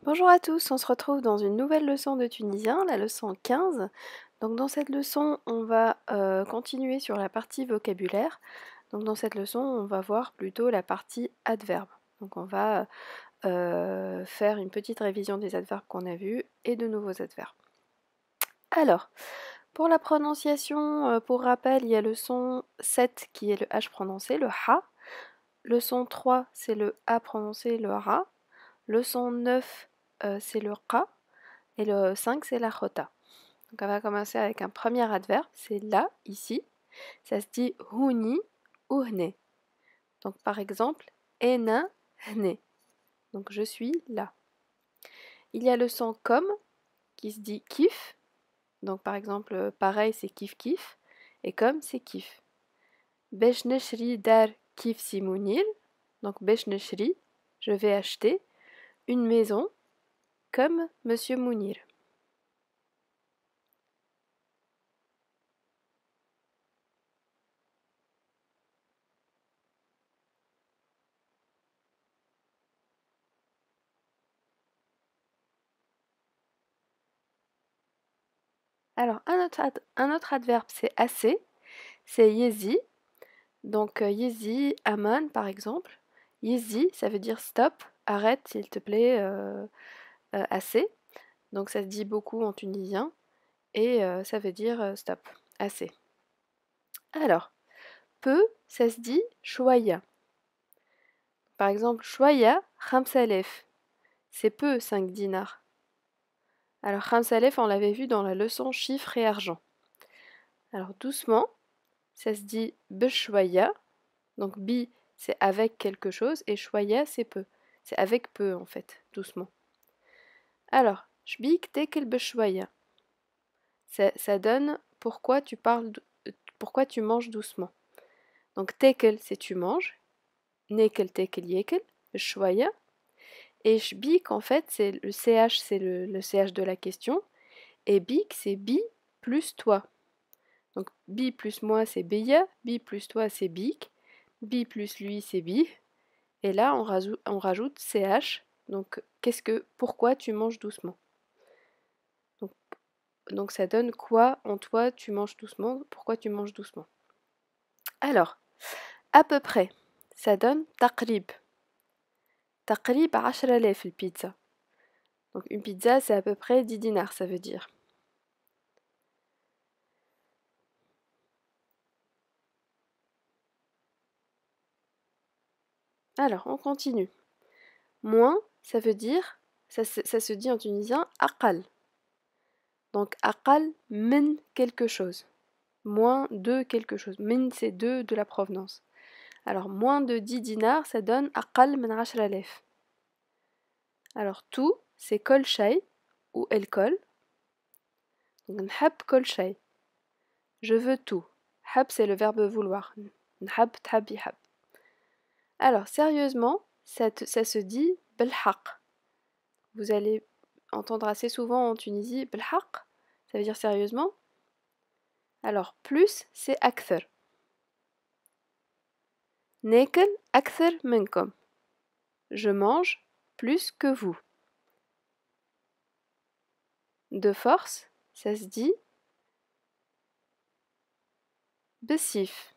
Bonjour à tous, on se retrouve dans une nouvelle leçon de tunisien, la leçon 15. Donc dans cette leçon, on va continuer sur la partie vocabulaire. Donc dans cette leçon, on va voir plutôt la partie adverbe. Donc on va faire une petite révision des adverbes qu'on a vus et de nouveaux adverbes. Alors, pour la prononciation, pour rappel, il y a le son 7 qui est le H prononcé, le ha. Le son 3, c'est le A prononcé, le ra. Le son 9, c'est le qa. Et le 5, c'est la chota. Donc on va commencer avec un premier adverbe, c'est là, ici. Ça se dit huni ou hne. Donc par exemple, ena hne. Donc je suis là. Il y a le son comme qui se dit kif. Donc par exemple, pareil, c'est kif kif. Et comme, c'est kif. Besh neshri dar kif simunil. Donc besh neshri, je vais acheter une maison comme Monsieur Mounir. Alors, un autre adverbe, c'est assez, c'est yezi. Donc, yezi, aman, par exemple. Yezi, ça veut dire stop, arrête, s'il te plaît, assez. Donc, ça se dit beaucoup en tunisien. Et ça veut dire stop, assez. Alors, peu, ça se dit choya. Par exemple, choya, khamsalef. C'est peu, 5 dinars. Alors, khamsalef, on l'avait vu dans la leçon chiffres et argent. Alors, doucement, ça se dit beshwaya. Donc bi, c'est avec quelque chose, et choya, c'est peu. C'est avec peu, en fait, doucement. Alors, shbik tekel beshwaya. Ça donne pourquoi pourquoi tu manges doucement. Donc tekel, c'est tu manges. Nekel tekel yekel, beshwaya. Et shbik, en fait, c'est le ch, c'est le ch de la question. Et bik, c'est bi plus toi. Donc bi plus moi, c'est beya. Bi plus toi, c'est bik. Bi plus lui, c'est bi. Et là, on rajoute ch. Donc, pourquoi tu manges doucement? donc, donc, ça donne quoi en toi tu manges doucement? Pourquoi tu manges doucement? Alors, à peu près, ça donne taqrib. Taqrib 10,000 le pizza. Donc, une pizza, c'est à peu près 10 dinars, ça veut dire. Alors, on continue. Moins, ça veut dire, ça se dit en tunisien, aqal. Donc, aqal, min quelque chose. Moins de quelque chose. Min, c'est de la provenance. Alors, moins de 10 dinars, ça donne aqal min 10,000. Alors, tout, c'est kol shay ou el kol. Donc, nhab kol shay. Je veux tout. Hab, c'est le verbe vouloir. Nhab, thab, yihab. Alors, sérieusement, ça se dit belhaq. Vous allez entendre assez souvent en Tunisie belhaq. Ça veut dire sérieusement. Alors, plus, c'est akthar. Nekel akthar minkom. Je mange plus que vous. De force, ça se dit bessif.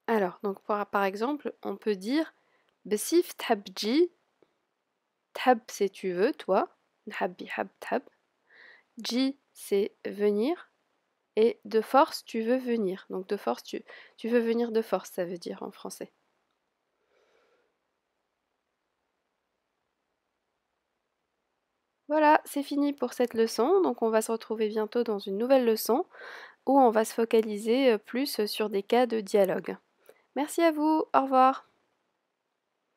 Alors, donc par exemple, on peut dire bessif tabji. Tab, c'est tu veux, toi. Nhabbi hab tab. Ji, c'est venir. Et de force, tu veux venir. Donc de force, tu veux venir de force, ça veut dire en français. Voilà, c'est fini pour cette leçon. Donc on va se retrouver bientôt dans une nouvelle leçon où on va se focaliser plus sur des cas de dialogue. Merci à vous, au revoir.